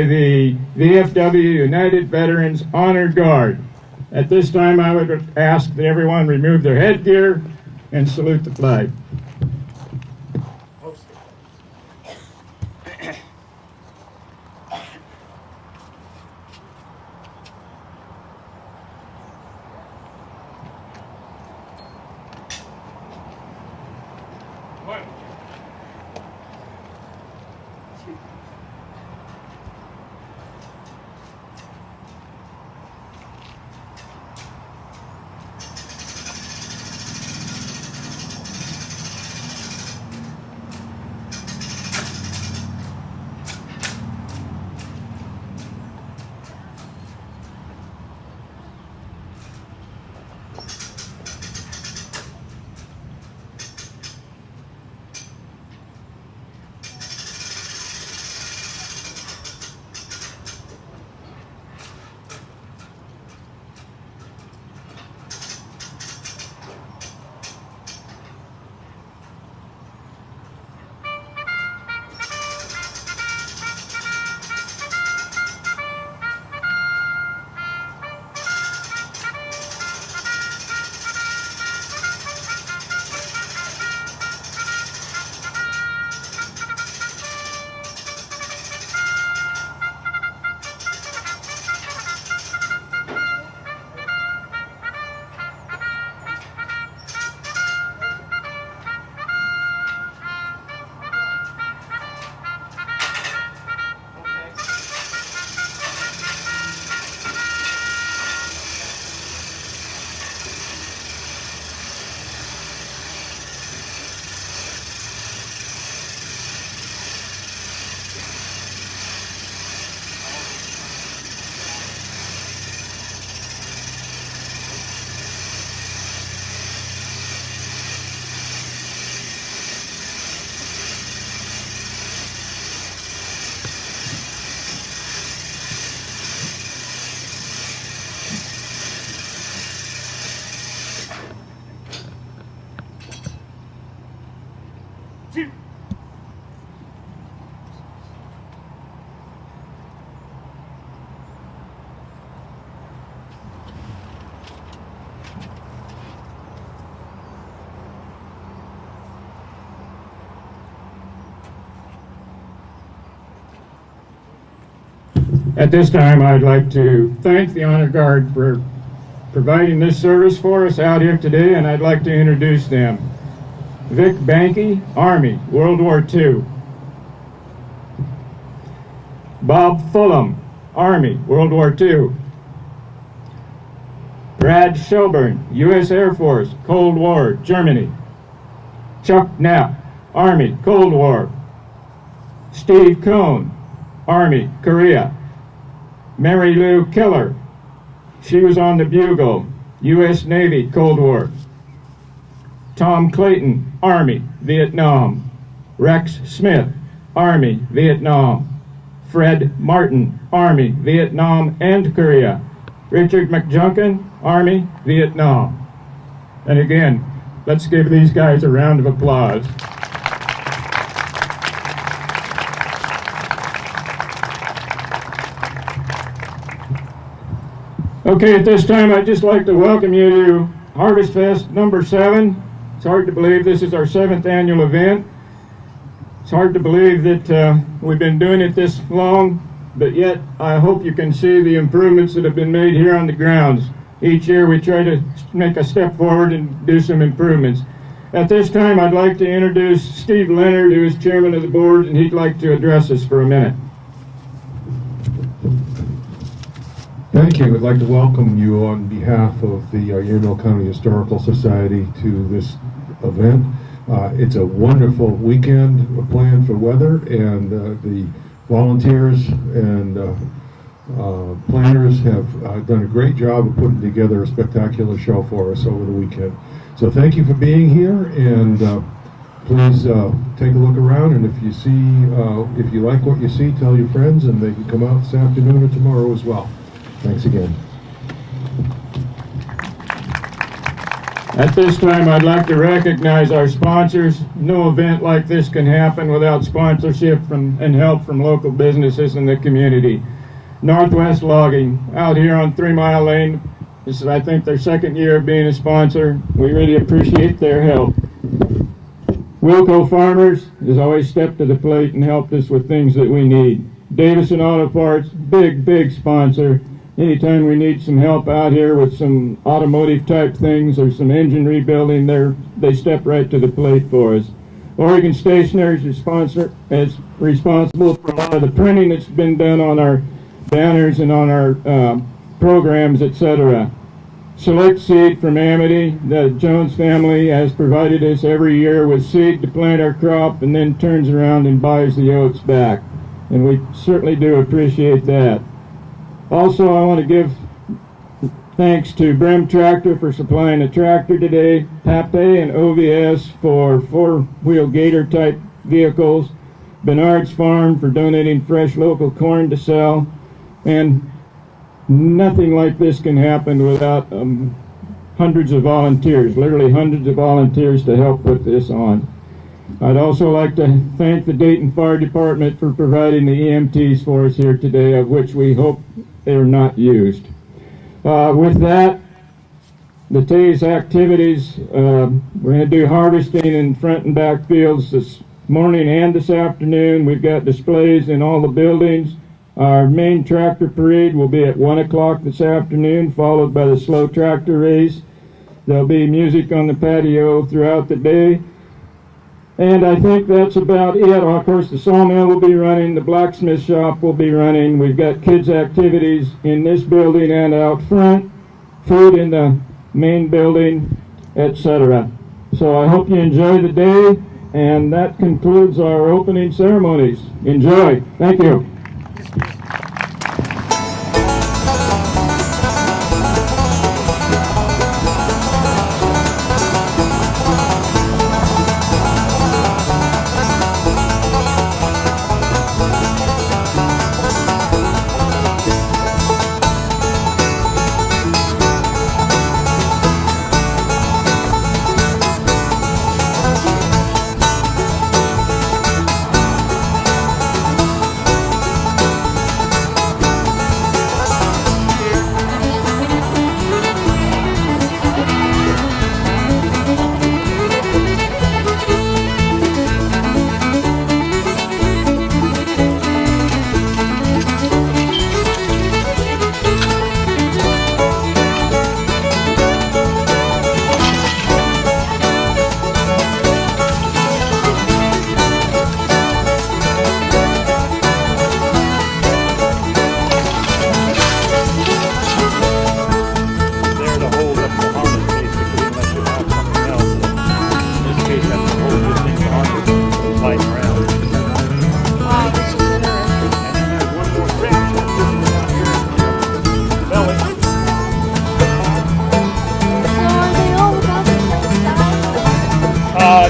by the VFW United Veterans Honor Guard. At this time, I would ask that everyone remove their headgear and salute the flag. At this time, I'd like to thank the Honor Guard for providing this service for us out here today, and I'd like to introduce them. Vic Banky, Army, World War II. Bob Fulham, Army, World War II. Brad Shelburne, U.S. Air Force, Cold War, Germany. Chuck Knapp, Army, Cold War. Steve Cohn, Army, Korea. Mary Lou Killer, she was on the Bugle, U.S. Navy, Cold War. Tom Clayton, Army, Vietnam. Rex Smith, Army, Vietnam. Fred Martin, Army, Vietnam and Korea. Richard McJunkin, Army, Vietnam. And again, let's give these guys a round of applause. Okay, at this time, I'd just like to welcome you to Harvest Fest number 7. It's hard to believe this is our 7th annual event. It's hard to believe that we've been doing it this long, but yet I hope you can see the improvements that have been made here on the grounds. Each year we try to make a step forward and do some improvements. At this time, I'd like to introduce Steve Leonard, who is chairman of the board, and he'd like to address us for a minute. Thank you. I'd like to welcome you on behalf of the Yamhill County Historical Society to this event. It's a wonderful weekend planned for weather, and the volunteers and planners have done a great job of putting together a spectacular show for us over the weekend. So thank you for being here, and please take a look around, and if you like what you see, tell your friends, and they can come out this afternoon or tomorrow as well. Thanks again. At this time, I'd like to recognize our sponsors. No event like this can happen without sponsorship and help from local businesses in the community. Northwest Logging, out here on 3 Mile Lane. This is, I think, their second year of being a sponsor. We really appreciate their help. Wilco Farmers has always stepped to the plate and helped us with things that we need. Davison Auto Parts, big sponsor. Anytime we need some help out here with some automotive type things or some engine rebuilding, they step right to the plate for us. Oregon Stationery is responsible for a lot of the printing that's been done on our banners and on our programs, etc. Select Seed from Amity. The Jones family has provided us every year with seed to plant our crop and then turns around and buys the oats back. And we certainly do appreciate that. Also, I want to give thanks to Brim Tractor for supplying a tractor today, Pape and OVS for 4-wheel gator type vehicles, Bernard's Farm for donating fresh local corn to sell, and nothing like this can happen without hundreds of volunteers, literally hundreds of volunteers to help put this on. I'd also like to thank the Dayton Fire Department for providing the EMTs for us here today, of which we hope they are not used. With that, today's activities, we're going to do harvesting in front and back fields this morning and this afternoon. We've got displays in all the buildings. Our main tractor parade will be at 1 o'clock this afternoon, followed by the slow tractor race. There'll be music on the patio throughout the day. And I think that's about it. Of course, the sawmill will be running, the blacksmith shop will be running. We've got kids' activities in this building and out front, food in the main building, etc. So I hope you enjoy the day, and that concludes our opening ceremonies. Enjoy. Thank you.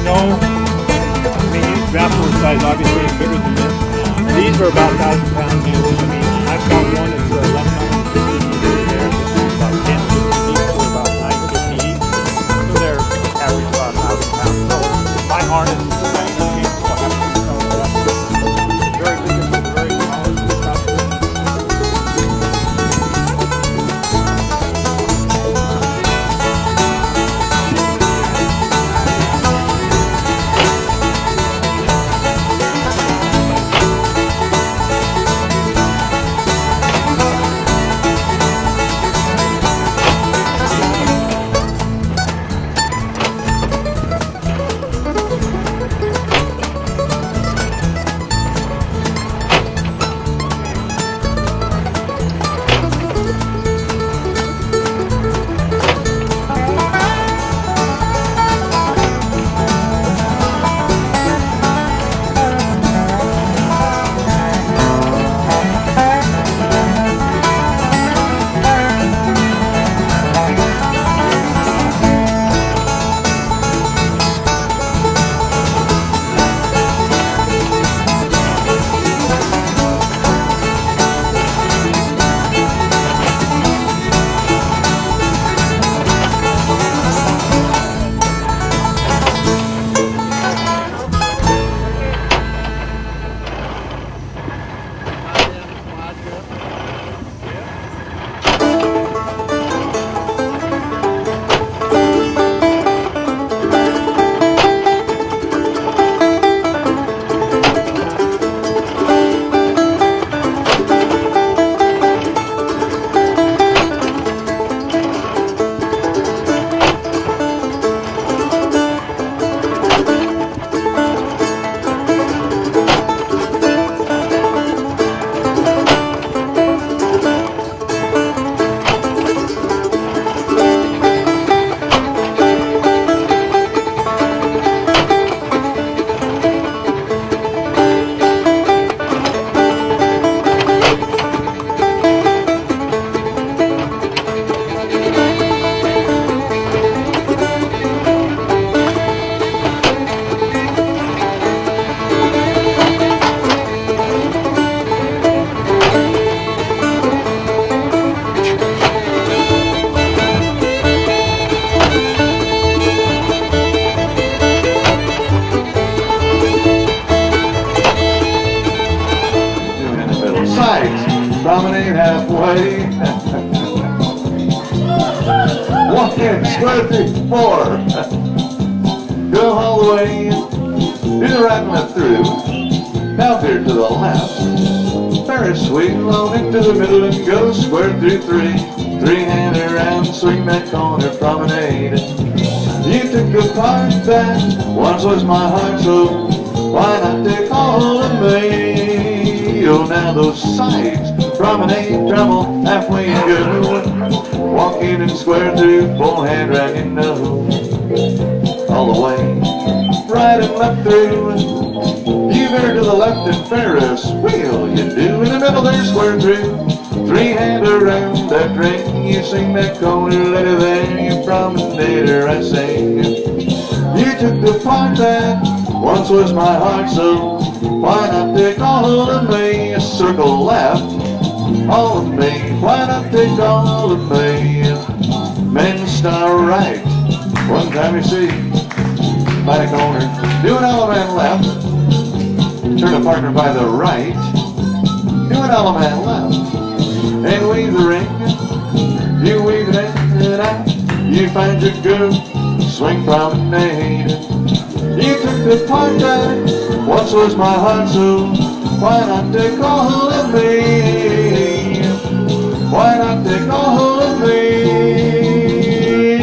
No. I mean, each wrapper size obviously is bigger than this. These are about 1,000 pounds each. I mean, I've got one that's 1,150 there. This is about 1050 each, so about 950 each. So they're average about 1,000 pounds. So my harness is capable of having to sew it up. Very big and very small. promenade halfway. Walk in, square 3, 4. Go all the way, do the right and left through. Now veer to the left. Ferris wheel on into the middle and go square through 3. 3-hand around, swing that corner promenade. You took the part that once was my heart, so why not take all of me? Oh, now those sides, promenade, travel, halfway and go. Walk in and square through, full hand right, you know. All the way, right and left through. You veer to the left and Ferris wheel, you do. In the middle there, square through. 3-hand around that ring, you sing that corner letter there, you promenader, I sing. You took the part that once was my heart, so why not take all of me? A circle left, all of me, why not take all of me? Men star right, one time you see, by the corner, do an element left, turn a partner by the right, do an element left. And weave the ring, you weave it in and out, you find your groove, swing promenade. You took the part that once was my heart, so why not take all of me? Why not take all of me?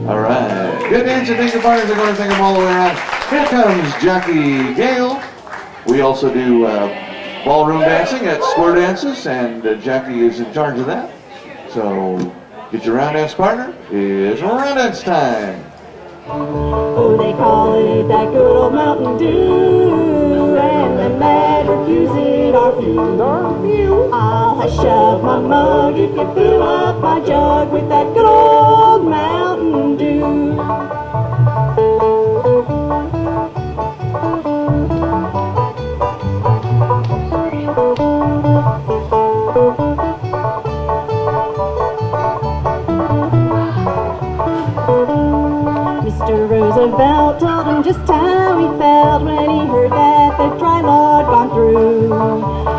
All right, good dancing, thank you partners, I'm going to take them all the way around. Here comes Jackie Gale. We also do ballroom dancing at square dances, and Jackie is in charge of that. So get your round dance partner. It's round dance time. Oh, they call it that good old Mountain Dew, and the mad refuse it are few. I'll hush up my mug if you fill up my jug with that good old Mountain Dew. Mr. Roosevelt told him just how he felt when he heard that the dry log gone through.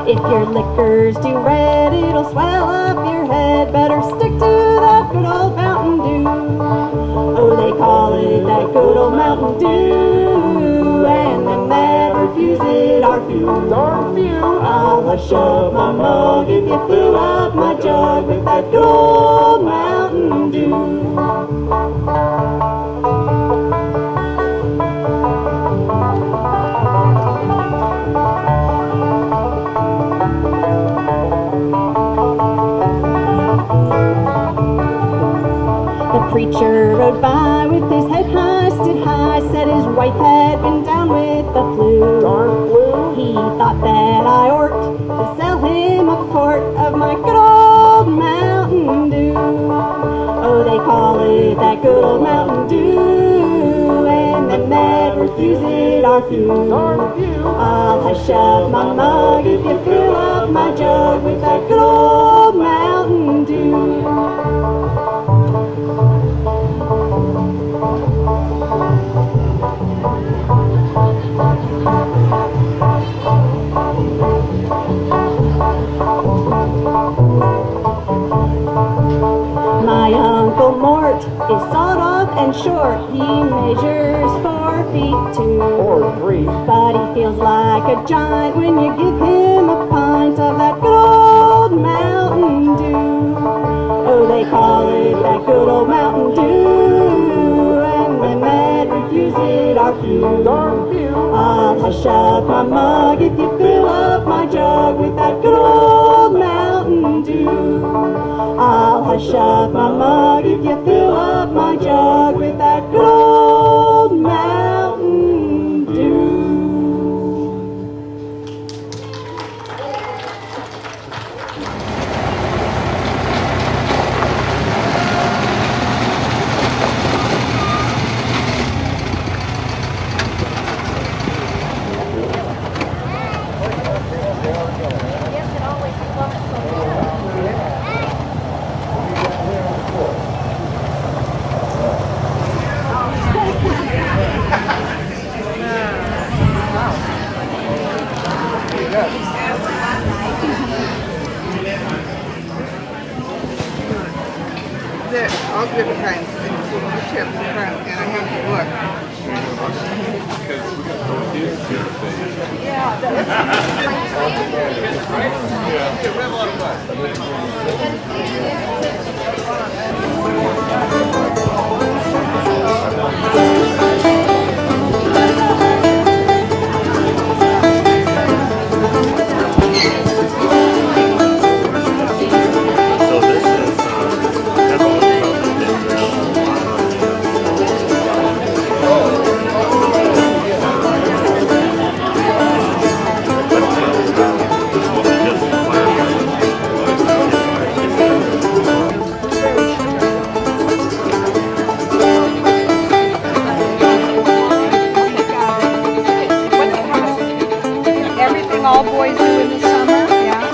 If your liquor's too red, it'll swell up your head. Better stick to that good old Mountain Dew. Oh, they call it that good old Mountain Dew, and them that refuse it are few. I'll hush up my mug if you fill up my jug with that good old Mountain Dew. The preacher rode by with his head hoisted high, said his wife had been down with the flu. He thought that I ought to sell him a quart of my good old Mountain Dew. Oh, they call it that good old Mountain Dew, and the mad refuse it are few. I'll hush up my mug if you fill up my jug with that good old Mountain Dew. My Uncle Mort is sawed off and short. He measures 4 feet 2. 4 3. But he feels like a giant when you give him a pint of that good old Mountain Dew. Oh, they call it that good old Mountain Dew, and the mad refuse it are few. I'll hush up my mug if you fill up my jug with that good old Mountain Dew. I'll hush up my mug if you fill up my jug with that good old Mountain Dew. all different kinds of things, chips and crap, and I have to look. Everything all boys do in the summer, yeah.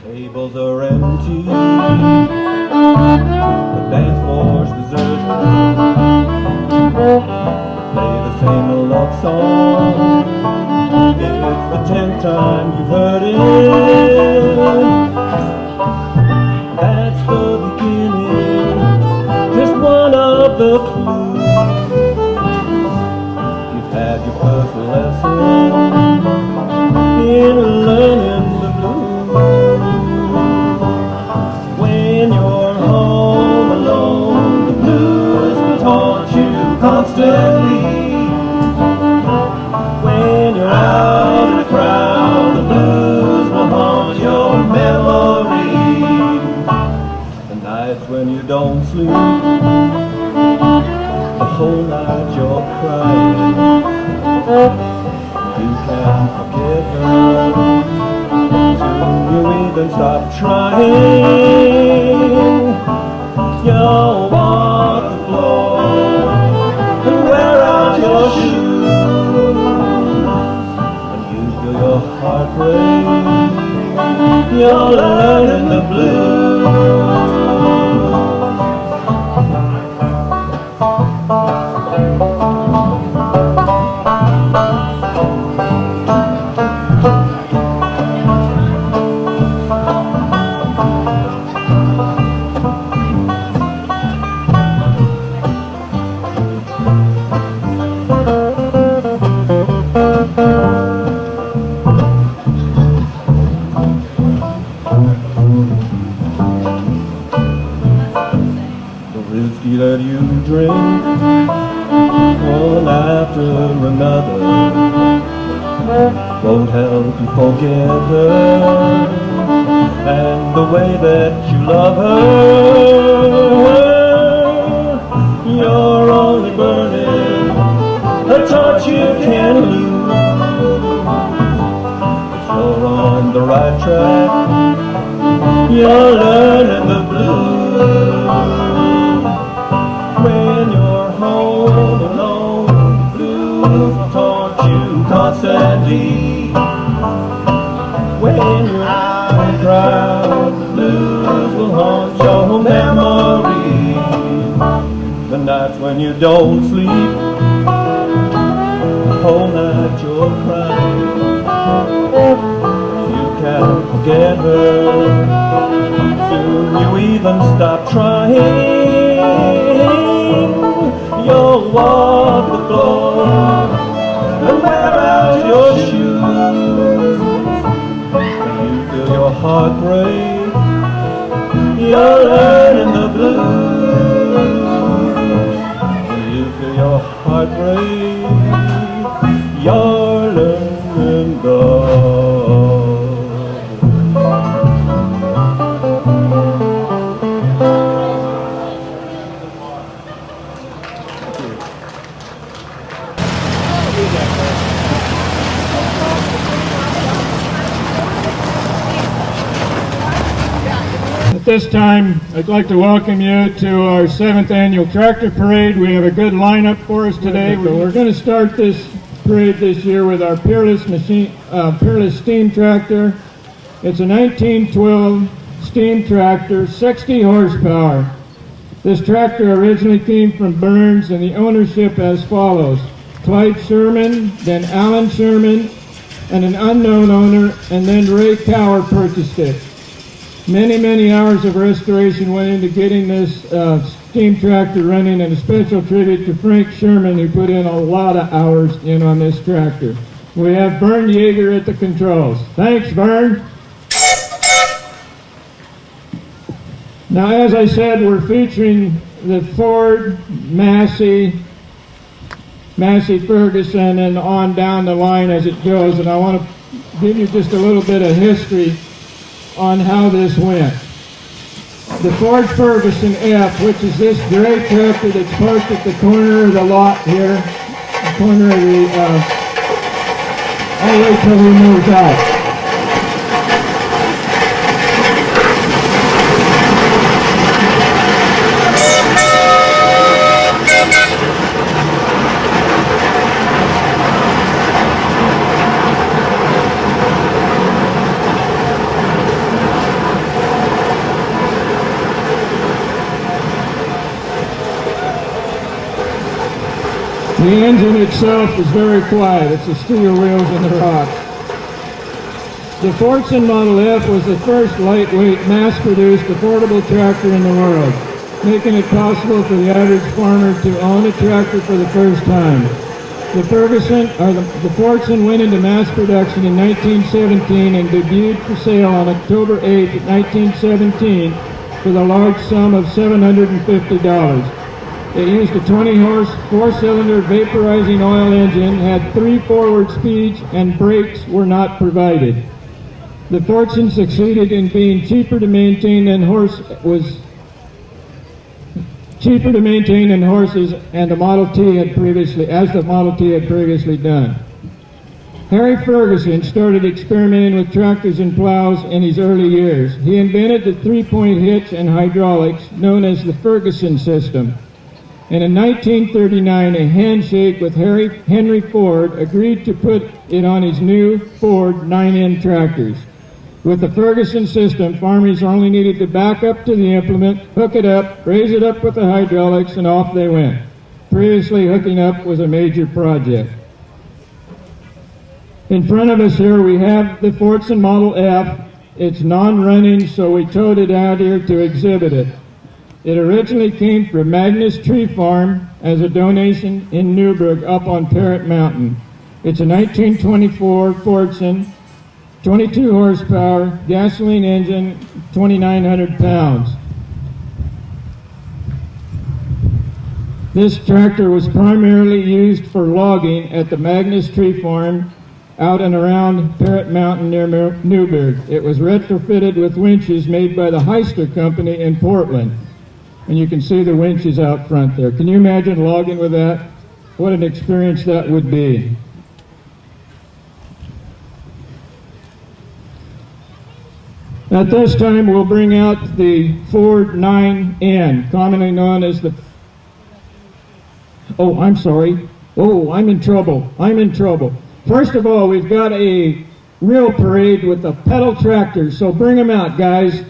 Tables are empty, the dance floor's deserted. Play the same love song, it's the 10th time you've heard it. That's the beginning, just one of the clues. You've had your first lesson in learning the blues. When you're home alone, the blues will haunt you constantly. When you're out in a crowd, the blues will haunt your memory. The nights when you don't sleep, the whole night you're crying. You can't forget her, soon you even stop trying. You'll walk the floor and wear out your shoes. When you feel your heart break, you're learning the blues. one after another won't help you forget her and the way that you love her. You're only burning a torch you can lose. If you're on the right track, you're learning the blues. When you're home alone, blues will taunt you constantly. When you're out in the crowd, the blues will haunt your memory. The nights when you don't sleep, the whole night you're crying. You can't forget her, soon you even stop trying. You'll walk the floor and wear out your shoes. You feel your heart break, you're learning the blues. You feel your heart break, you're learning the At this time, I'd like to welcome you to our 7th annual tractor parade. We have a good lineup for us today. We're going to start this parade this year with our Peerless steam tractor. It's a 1912 steam tractor, 60 horsepower. This tractor originally came from Burns, and the ownership as follows: Clyde Sherman, then Alan Sherman, and an unknown owner, and then Ray Cower purchased it. Many hours of restoration went into getting this steam tractor running, and a special tribute to Frank Sherman, who put in a lot of hours in on this tractor. We have Vern Yeager at the controls. Thanks, Vern. Now, as I said, we're featuring the Ford, Massey Ferguson, and on down the line as it goes, and I want to give you just a little bit of history on how this went. The Ford Ferguson F, which is this gray tractor that's parked at the corner of the lot here, the corner of the, I'll wait till he moves out. The engine itself is very quiet. It's the steel wheels and the rocks. The Fordson Model F was the first lightweight, mass-produced, affordable tractor in the world, making it possible for the average farmer to own a tractor for the first time. The Fordson went into mass production in 1917 and debuted for sale on October 8, 1917 for the large sum of $750. It used a 20-horse, 4-cylinder vaporizing oil engine, had 3 forward speeds, and brakes were not provided. The Fordson succeeded in being cheaper to maintain than horses, and the Model T had previously done. Harry Ferguson started experimenting with tractors and plows in his early years. He invented the 3-point hitch and hydraulics known as the Ferguson system. And in 1939, a handshake with Henry Ford agreed to put it on his new Ford 9N tractors. With the Ferguson system, farmers only needed to back up to the implement, hook it up, raise it up with the hydraulics, and off they went. Previously, hooking up was a major project. In front of us here, we have the Fordson Model F. It's non-running, so we towed it out here to exhibit it. It originally came from Magnus Tree Farm as a donation in Newburgh up on Parrot Mountain. It's a 1924 Fordson, 22 horsepower, gasoline engine, 2,900 pounds. This tractor was primarily used for logging at the Magnus Tree Farm out and around Parrot Mountain near Newburgh. It was retrofitted with winches made by the Heister Company in Portland. And you can see the winches out front there. Can you imagine logging with that? What an experience that would be. At this time, we'll bring out the Ford 9N, commonly known as the... Oh, I'm sorry. Oh, I'm in trouble. First of all, we've got a real parade with the pedal tractors, so bring them out, guys.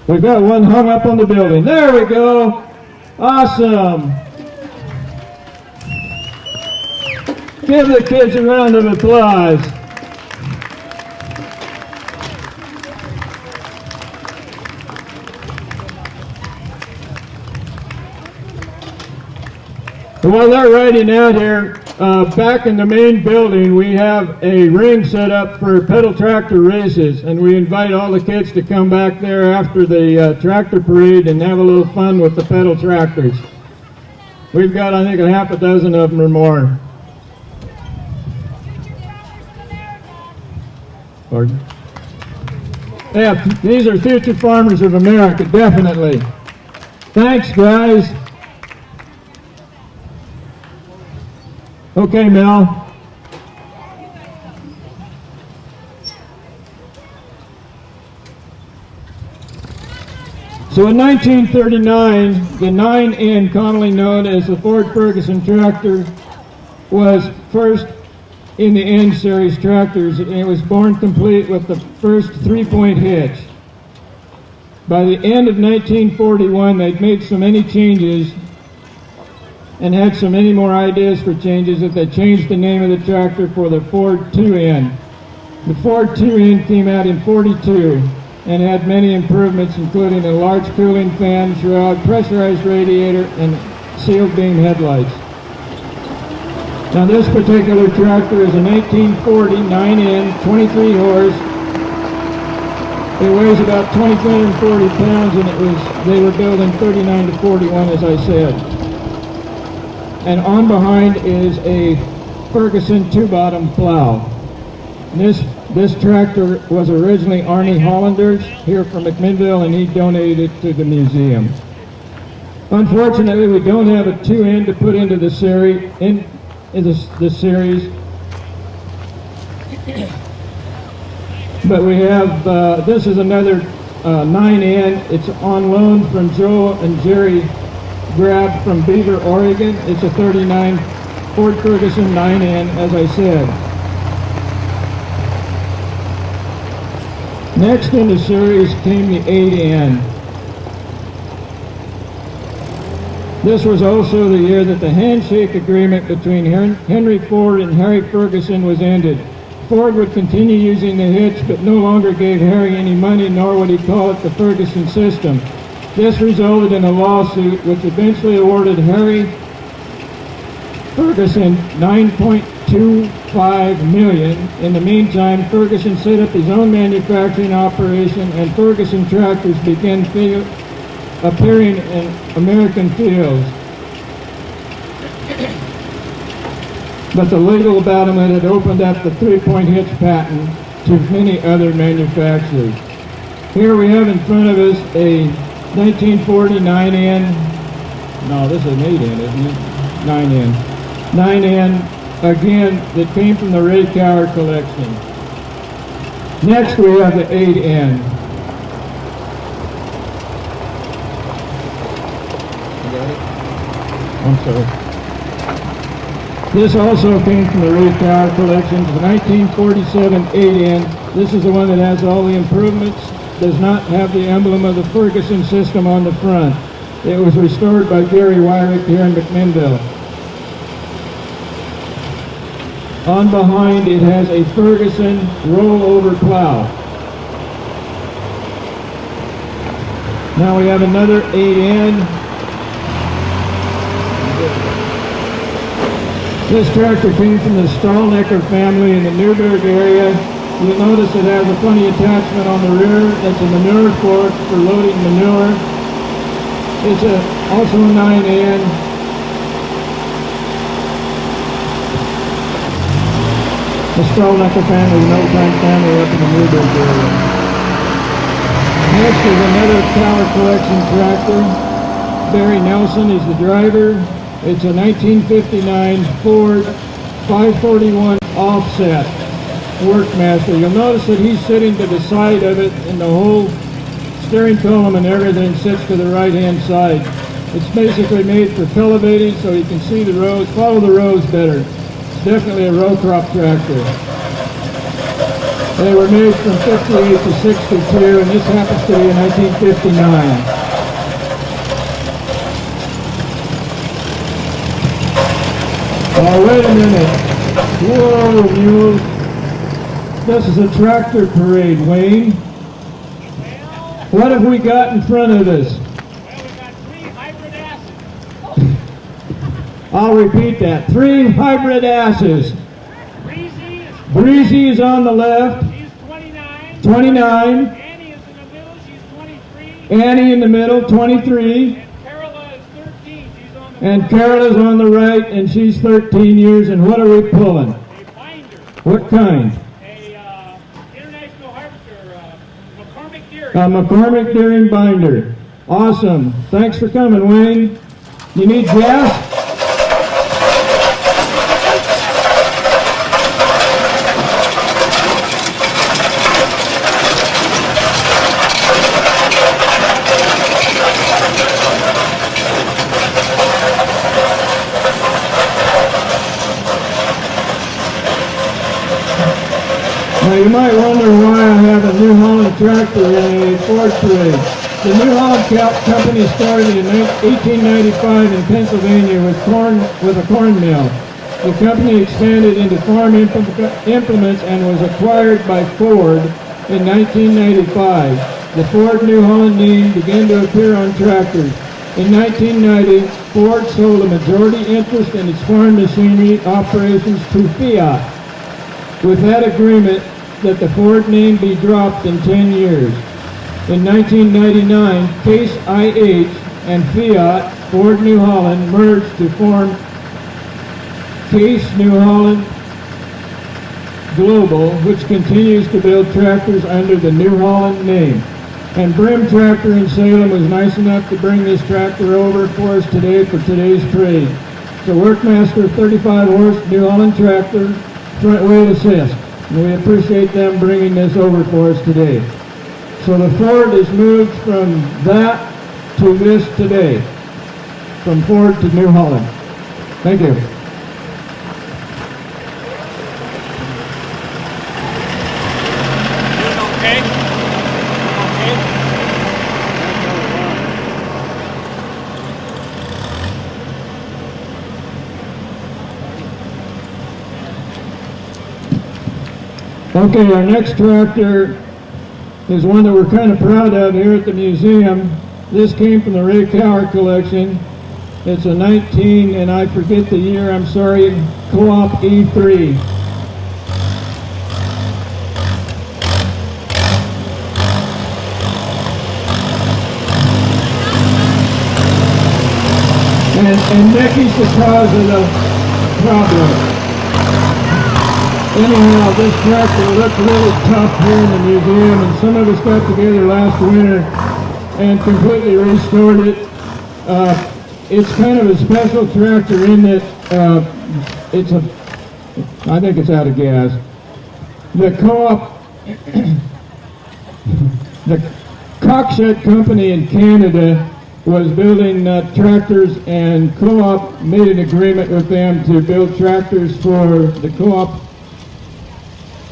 We've got one hung up on the building. There we go. Awesome. Give the kids a round of applause. While they're riding out here, back in the main building, we have a ring set up for pedal tractor races, and we invite all the kids to come back there after the tractor parade and have a little fun with the pedal tractors. We've got, I think, a half a dozen of them or more. Pardon? Yeah, these are future farmers of America, definitely. Thanks, guys. Okay, Mel. So in 1939, the 9N, commonly known as the Ford Ferguson tractor, was first in the N series tractors, and it was born complete with the first 3-point hitch. By the end of 1941, they'd made so many changes and had so many more ideas for changes that they changed the name of the tractor for the Ford 2N. The Ford 2N came out in '42 and had many improvements, including a large cooling fan, shroud, pressurized radiator, and sealed beam headlights. Now this particular tractor is a 1940 9N, 23 horse. It weighs about 2,340 pounds, and they were built in 39 to 41, as I said. And on behind is a Ferguson 2-bottom plow. And this tractor was originally Arnie Hollander's here from McMinnville, and he donated it to the museum. Unfortunately, we don't have a 2N to put into the series. The series. But we have, this is another 9N. It's on loan from Joe and Jerry Grab from Beaver, Oregon. It's a 39 Ford Ferguson 9N, as I said. Next in the series came the 8N. This was also the year that the handshake agreement between Henry Ford and Harry Ferguson was ended. Ford would continue using the hitch, but no longer gave Harry any money, nor would he call it the Ferguson system. This resulted in a lawsuit which eventually awarded Harry Ferguson $9.25 million. In the meantime, Ferguson set up his own manufacturing operation, and Ferguson tractors began appearing in American fields. But the legal battlement had opened up the 3-point hitch patent to many other manufacturers. Here we have in front of us a 1940 9N. No, this is an 8N, isn't it? 9N. 9N, again, that came from the Ray Cower collection. Next we have the 8N. I'm sorry. This also came from the Ray Cower collection, the 1947 8N. This is the one that has all the improvements, does not have the emblem of the Ferguson system on the front. It was restored by Gary Wyrick here in McMinnville. On behind it has a Ferguson rollover plow. Now we have another 8N. This tractor came from the Stahlnecker family in the Newburgh area. You'll notice it has a funny attachment on the rear. That's a manure fork for loading manure. It's also a 9N. The Strollnecker family, an old-time family up in the Newburgh area. Next is another Tower Collection tractor. Barry Nelson is the driver. It's a 1959 Ford 541 offset Workmaster. You'll notice that he's sitting to the side of it, and the whole steering column and everything sits to the right-hand side. It's basically made for elevating so you can see the roads, follow the roads better. It's definitely a row crop tractor. They were made from 58 to 62, and this happens to be a 1959. Oh, wait a minute. Whoa, mules. This is a tractor parade, Wayne. What have we got in front of us? Well, we got 3 hybrid asses. I'll repeat that. 3 hybrid asses. Breezy is on the left. She's 29. 29. Annie is in the middle. She's 23. Annie in the middle, 23. And Carola is 13. She's on the And Carola's on the right, and she's 13 years. And what are we pulling? A binder. What kind? A international harvester, McCormick Deer. A McCormick Deering binder. Awesome. Thanks for coming, Wayne. You need gas? Now you might wonder why I have a New Holland tractor in a Ford parade. The New Holland Company started in 1895 in Pennsylvania with a corn mill. The company expanded into farm implements and was acquired by Ford in 1995. The Ford New Holland name began to appear on tractors. In 1990, Ford sold a majority interest in its farm machinery operations to Fiat, with that agreement that the Ford name be dropped in 10 years. In 1999, Case IH and Fiat Ford New Holland merged to form Case New Holland Global, which continues to build tractors under the New Holland name. And Brim Tractor in Salem was nice enough to bring this tractor over for us today for today's parade. It's a Workmaster 35 horse New Holland tractor, front wheel assist. And we appreciate them bringing this over for us today. So the Ford is moved from that to this today, from Ford to New Holland. Thank you. Okay? Okay, our next tractor is one that we're kind of proud of here at the museum. This came from the Ray Tower collection. It's a 19, and I forget the year, I'm sorry, Co-op E3. And Mickey's the cause of the problem. Anyhow, this tractor looked really tough here in the museum, and some of us got together last winter and completely restored it. It's kind of a special tractor in that I think it's out of gas. The Co-op, the Coxshed Company in Canada was building tractors, and Co-op made an agreement with them to build tractors for the Co-op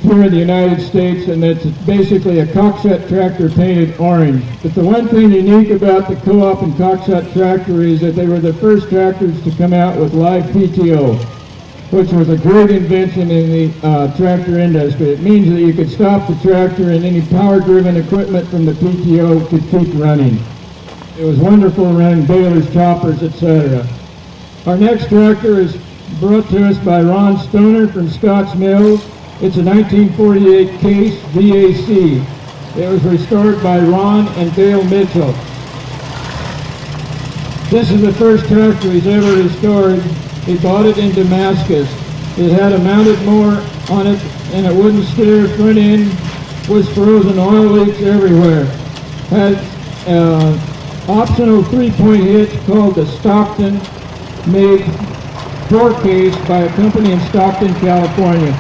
here in the United States, and it's basically a Coxshed tractor painted orange. But the one thing unique about the Co-op and Coxshed tractor is that they were the first tractors to come out with live PTO, which was a great invention in the tractor industry. It means that you could stop the tractor and any power-driven equipment from the PTO could keep running. It was wonderful running balers, choppers, etc. Our next tractor is brought to us by Ron Stoner from Scotts Mills. It's a 1948 Case VAC. It was restored by Ron and Dale Mitchell. This is the first tractor he's ever restored. He bought it in Damascus. It had a mounted mower on it and it wouldn't steer. Front end was frozen, oil leaks everywhere. Had optional 3-point hitch called the Stockton, made 4 case by a company in Stockton, California.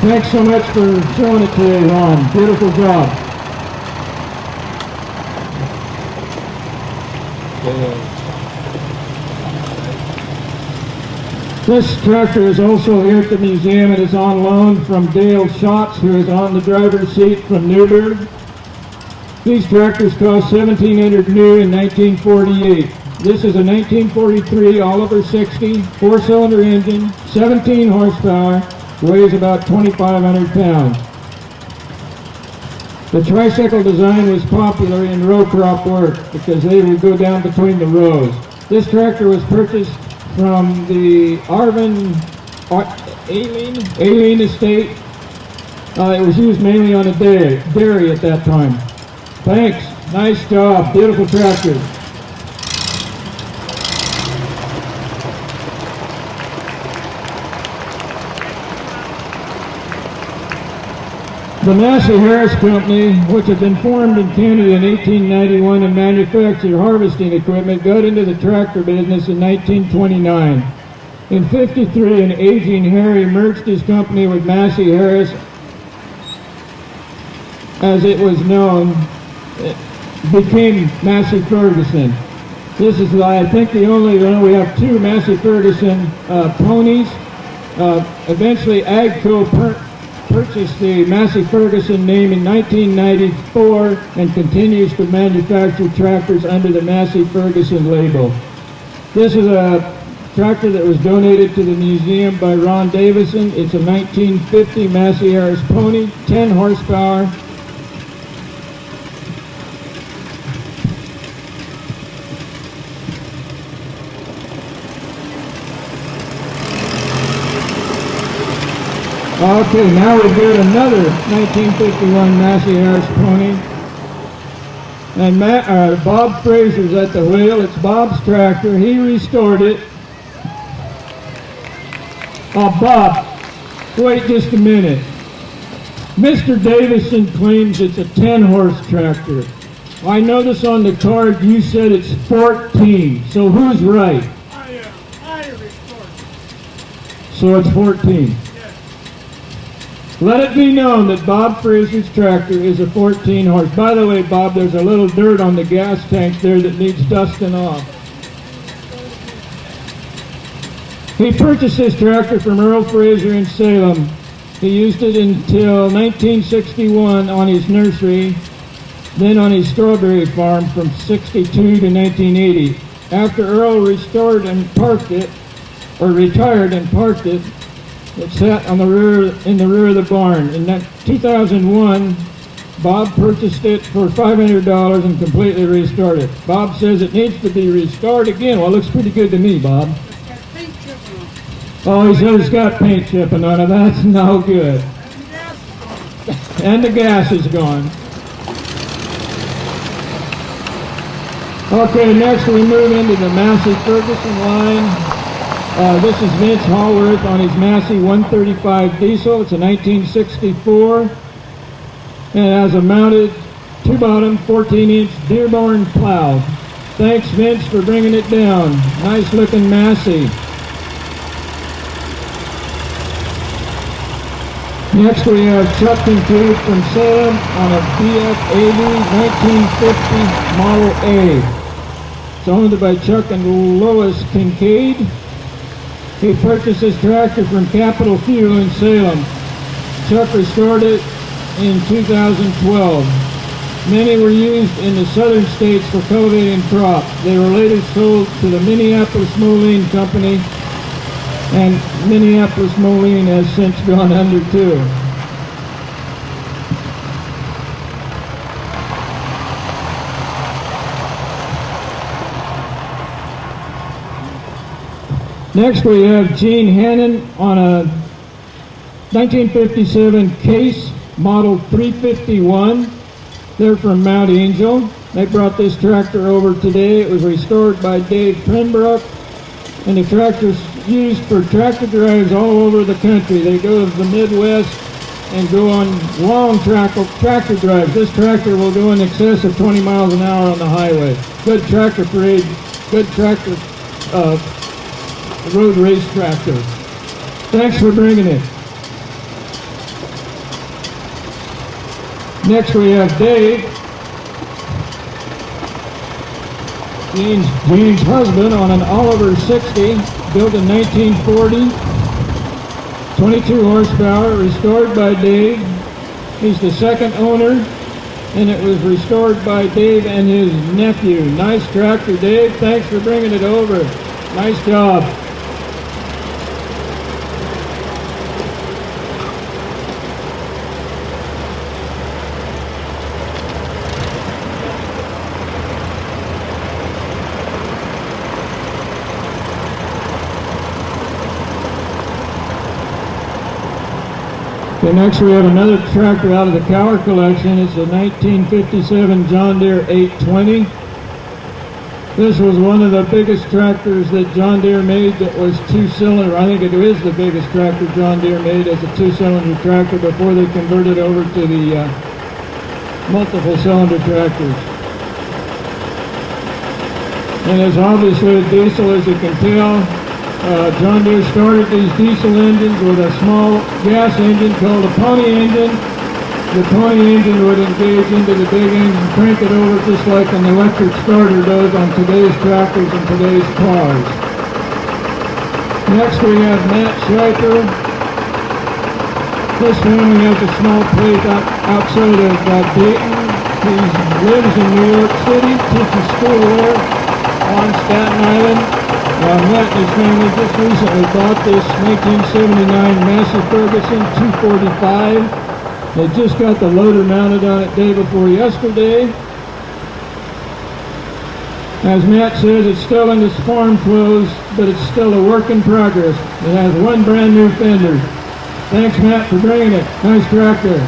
Thanks so much for showing it today, Ron. Beautiful job. This tractor is also here at the museum. It is on loan from Dale Schatz, who is on the driver's seat from Newburgh. These tractors cost $1,700 new in 1948. This is a 1943 Oliver 60, 4-cylinder engine, 17 horsepower, weighs about 2,500 pounds. The tricycle design was popular in row crop work because they would go down between the rows. This tractor was purchased from the Aileen estate. It was used mainly on a dairy at that time. Thanks. Nice job. Beautiful tractor. The Massey Harris Company, which had been formed in Canada in 1891 and manufactured harvesting equipment, got into the tractor business in 1929. In '53, an aging Harry merged his company with Massey Harris, as it was known. It became Massey Ferguson. This is, I think, the only, we have 2 Massey Ferguson ponies. Eventually, AGCO purchased the Massey Ferguson name in 1994 and continues to manufacture tractors under the Massey Ferguson label. This is a tractor that was donated to the museum by Ron Davison. It's a 1950 Massey Harris pony, 10 horsepower. Okay, now we've got another 1951 Massey Harris pony. And Bob Fraser's at the wheel. It's Bob's tractor. He restored it. Bob, wait just a minute. Mr. Davison claims it's a 10-horse tractor. I notice on the card you said it's 14. So who's right? I restored it. So it's 14. Let it be known that Bob Fraser's tractor is a 14-horse. By the way, Bob, there's a little dirt on the gas tank there that needs dusting off. He purchased this tractor from Earl Fraser in Salem. He used it until 1961 on his nursery, then on his strawberry farm from 62 to 1980. After Earl restored and parked it, or retired and parked it, it sat on the rear, in the rear of the barn. In 2001, Bob purchased it for $500 and completely restored it. Bob says it needs to be restored again. Well, it looks pretty good to me, Bob. It's got paint chipping on it. Oh, he says it's got paint chipping on it. That's no good. And the gas is gone. And the gas is gone. Okay, next we move into the Massey Ferguson line. This is Vince Hallworth on his Massey 135 diesel. It's a 1964. And it has a mounted 2-bottom 14-inch Dearborn plow. Thanks, Vince, for bringing it down. Nice looking Massey. Next we have Chuck and Kate from Salem on a BF-80 1950 Model A. It's owned by Chuck and Lois Kincaid. He purchased this tractor from Capital Fuel in Salem. Chuck restored it in 2012. Many were used in the southern states for cultivating crops. They were later sold to the Minneapolis Moline Company, and Minneapolis Moline has since gone under too. Next we have Gene Hannon on a 1957 Case Model 351. They're from Mount Angel. They brought this tractor over today. It was restored by Dave Pembroke, and the tractor's used for tractor drives all over the country. They go to the Midwest and go on long tractor drives. This tractor will go in excess of 20 miles an hour on the highway. Good tractor parade, good tractor road race tractor. Thanks for bringing it. Next we have Dave, Gene's husband, on an Oliver 60, built in 1940, 22 horsepower, restored by Dave. He's the second owner, and it was restored by Dave and his nephew. Nice tractor, Dave. Thanks for bringing it over. Nice job. Okay, next we have another tractor out of the Cower collection. It's a 1957 John Deere 820. This was one of the biggest tractors that John Deere made that was two-cylinder. I think it is the biggest tractor John Deere made as a two-cylinder tractor before they converted over to the multiple cylinder tractors. And it's obviously a diesel, as you can tell. John Deere started these diesel engines with a small gas engine called a pony engine. The pony engine would engage into the big engine, crank it over just like an electric starter does on today's tractors and today's cars. Next we have Matt Schreiber. This family has a small place outside of Dayton. He lives in New York City, teaches school there on Staten Island. Matt and his family just recently bought this 1979 Massey Ferguson 245. They just got the loader mounted on it day before yesterday. As Matt says, it's still in its farm clothes, but it's still a work in progress. It has one brand new fender. Thanks, Matt, for bringing it. Nice tractor.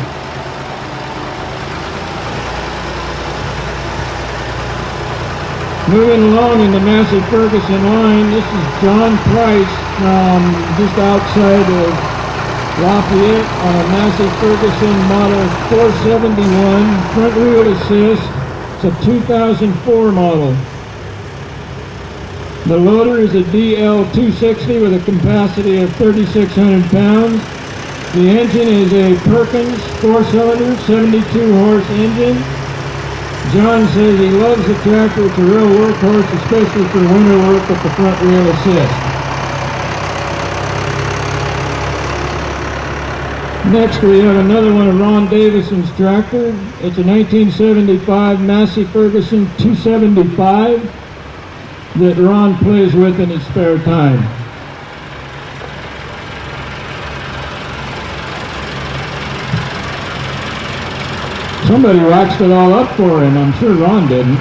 Moving along in the Massey Ferguson line, this is John Price from just outside of Lafayette on a Massey Ferguson model 471, front wheel assist. It's a 2004 model. The loader is a DL260 with a capacity of 3,600 pounds. The engine is a Perkins 4-cylinder, 72-horse engine. John says he loves the tractor. It's a real workhorse, especially for winter work with the front wheel assist. Next we have another one of Ron Davison's tractor. It's a 1975 Massey Ferguson 275 that Ron plays with in his spare time. Somebody waxed it all up for him. I'm sure Ron didn't.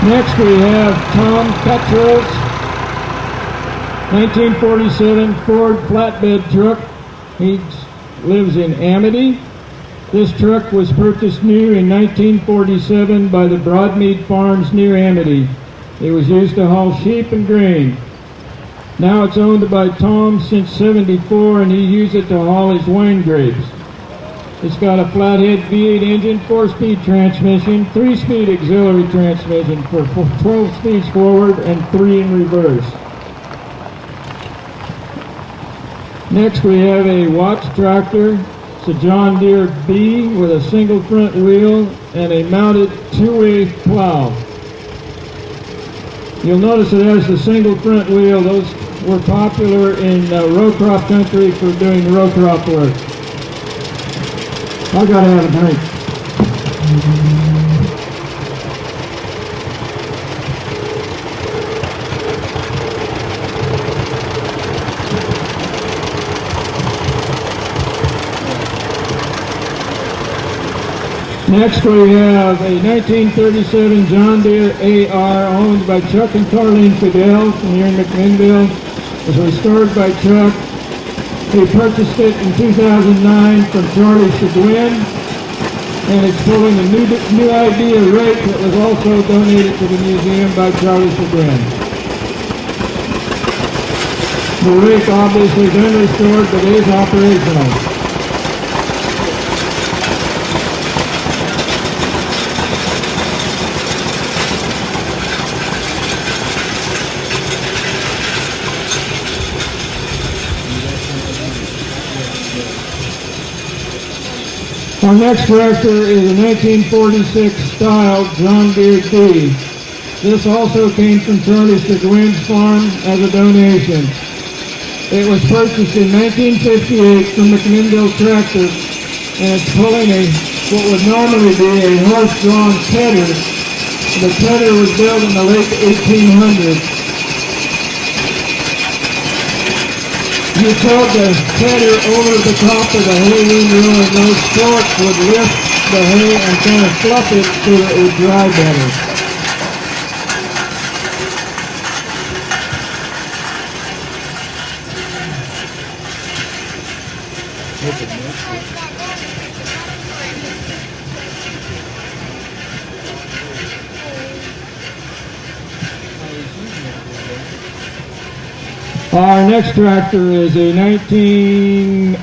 Next we have Tom Petros, 1947 Ford flatbed truck. He lives in Amity. This truck was purchased new in 1947 by the Broadmead Farms near Amity. It was used to haul sheep and grain. Now it's owned by Tom since '74, and he used it to haul his wine grapes. It's got a flathead V8 engine, 4-speed transmission, 3-speed auxiliary transmission for 12 speeds forward and 3 in reverse. Next we have a Watts tractor. It's a John Deere B with a single front wheel and a mounted 2-way plow. You'll notice it has the single front wheel. Those were popular in row crop country for doing row crop work. I gotta have a drink. Next we have a 1937 John Deere AR owned by Chuck and Carlene Fidel from here in McMinnville. It was restored by Chuck. He purchased it in 2009 from Charlie Seguin, and it's pulling a new idea rake that was also donated to the museum by Charlie Seguin. The rake obviously been restored, but is operational. Our next tractor is a 1946 style John Deere D. This also came from Charlie Seguin's farm as a donation. It was purchased in 1958 from McMinnville Tractor, and it's pulling what would normally be a horse-drawn tedder. The tedder was built in the late 1800s. You told the tedder over the top of the hay windrow, and those forks would lift the hay and kind of fluff it so that it would dry better. Our next tractor is a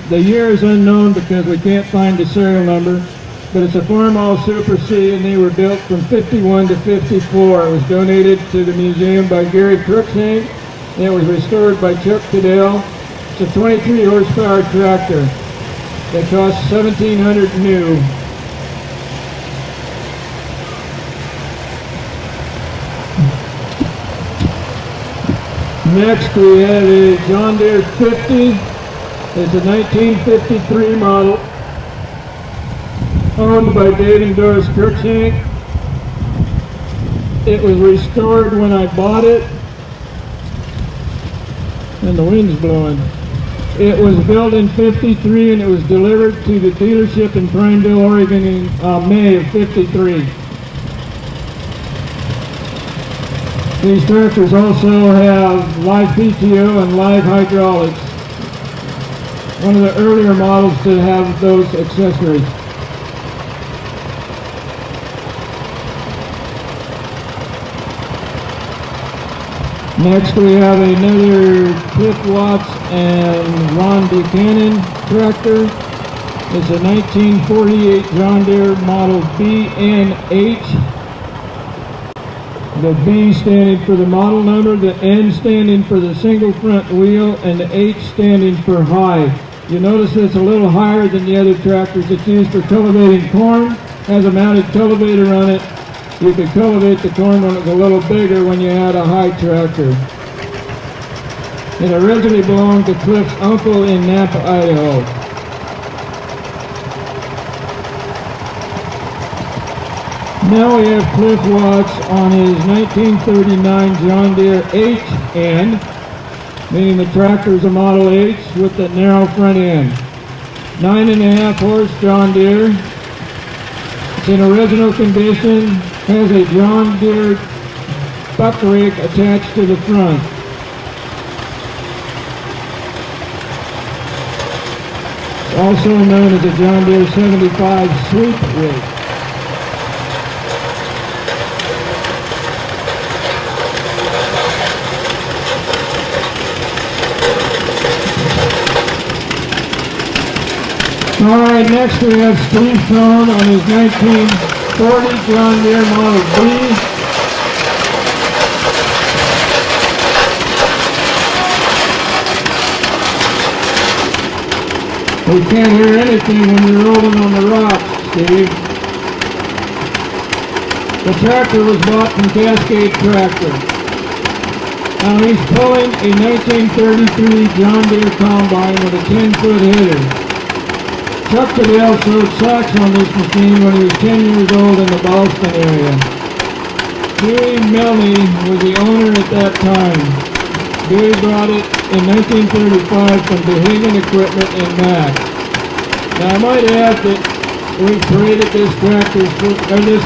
the year is unknown because we can't find the serial number, but it's a Farmall Super C, and they were built from 51 to 54. It was donated to the museum by Gary Crookshank, and it was restored by Chuck Cadell. It's a 23 horsepower tractor that costs $1,700 new. Next we have a John Deere 50. It's a 1953 model owned by Dave and Doris Crookshank. It was restored when I bought it, and the wind's blowing. It was built in 53, and it was delivered to the dealership in Prineville, Oregon in May of 53. These tractors also have live PTO and live hydraulics. One of the earlier models to have those accessories. Next we have another Cliff Watts and Ron Buchanan tractor. It's a 1948 John Deere model BNH. The B standing for the model number, the N standing for the single front wheel, and the H standing for high. You notice it's a little higher than the other tractors. It's used for cultivating corn. Has a mounted cultivator on it. You could cultivate the corn when it was a little bigger when you had a high tractor. It originally belonged to Cliff's uncle in Nampa, Idaho. Now we have Cliff Watts on his 1939 John Deere HN, meaning the tractor is a Model H with the narrow front end. 9.5 horse John Deere. It's in original condition, has a John Deere buck rake attached to the front. It's also known as a John Deere 75 sweep rake. All right, next we have Steve Cohn on his 1940 John Deere Model B. We can't hear anything when you're rolling on the rocks, Steve. The tractor was bought from Cascade Tractor. Now he's pulling a 1933 John Deere Combine with a 10-foot header. Chuck Cadell sewed socks on this machine when he was 10 years old in the Boston area. Dewey Melney was the owner at that time. Dewey brought it in 1935 from Behagan Equipment in Mac. Now I might add that we paraded this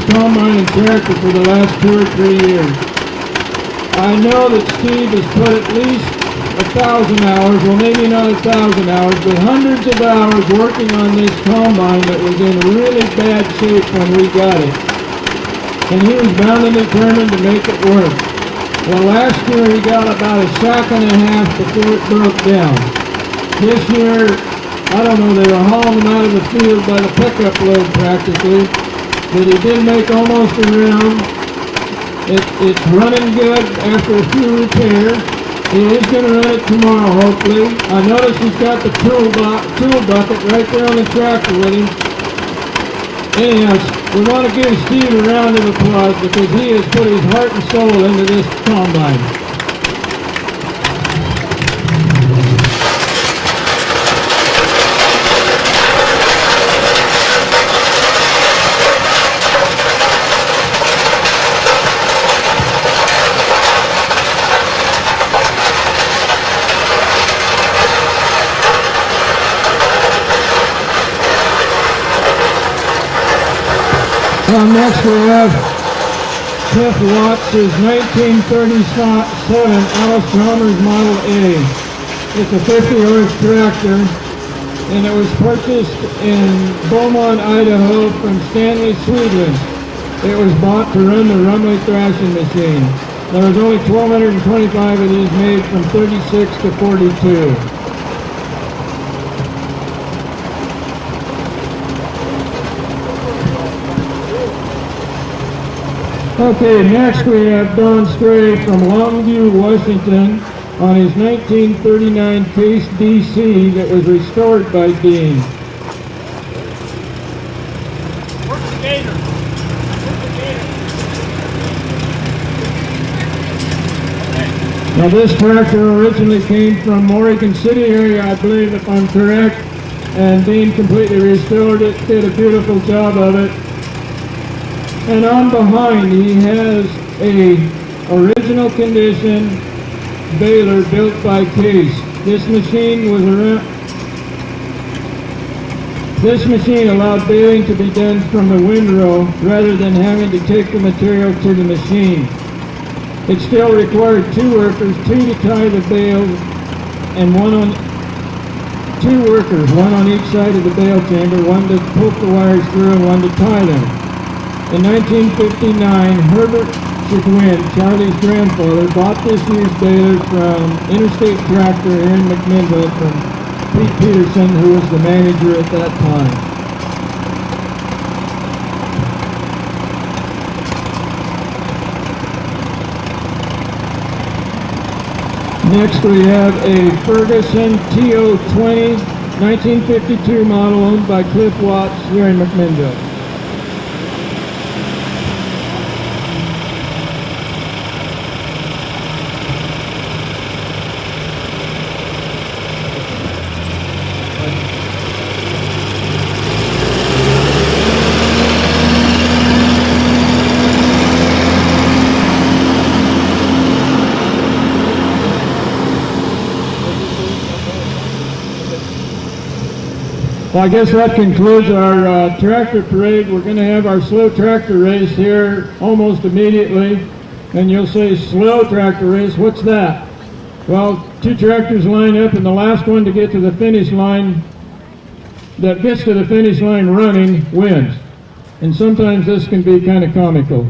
combine and tractor for the last 2 or 3 years. I know that Steve has put at least 1,000 hours, well maybe not 1,000 hours, but hundreds of hours working on this combine that was in really bad shape when we got it. And he was bound and determined to make it work. Well, last year he got about a sack and a half before it broke down. This year, I don't know, they were hauling them out of the field by the pickup load practically, but he did make almost a round. It's running good after a few repairs. He is going to run it tomorrow, hopefully. I notice he's got the tool bucket right there on the tractor with him. Anyhow, we want to give Steve a round of applause because he has put his heart and soul into this combine. Next we have Cliff Watts' 1937 Alice Chalmers Model A. It's a 50-horse tractor, and it was purchased in Beaumont, Idaho from Stanley Swedlund. It was bought to run the Rumley thrashing machine. There was only 1,225 of these made from 36 to 42. Okay, next we have Don Stray from Longview, Washington on his 1939 Case DC that was restored by Dean. Where's the gator? Now this tractor originally came from Morgan City area, I believe, if I'm correct, and Dean completely restored it, did a beautiful job of it. And on behind he has a original condition baler built by Case. This machine allowed baling to be done from the windrow rather than having to take the material to the machine. It still required 2 workers, 2 to tie the bales, and 2 workers, 1 on each side of the bale chamber, 1 to poke the wires through and 1 to tie them. In 1959, Herbert Chagwin, Charlie's grandfather, bought this used baler from Interstate Tractor here in McMinnville from Pete Peterson, who was the manager at that time. Next we have a Ferguson TO20 1952 model owned by Cliff Watts here in McMinnville. Well, I guess that concludes our tractor parade. We're going to have our slow tractor race here almost immediately. And you'll say, slow tractor race, what's that? Well, 2 tractors line up, and the last one to get to the finish line, that gets to the finish line running, wins. And sometimes this can be kind of comical.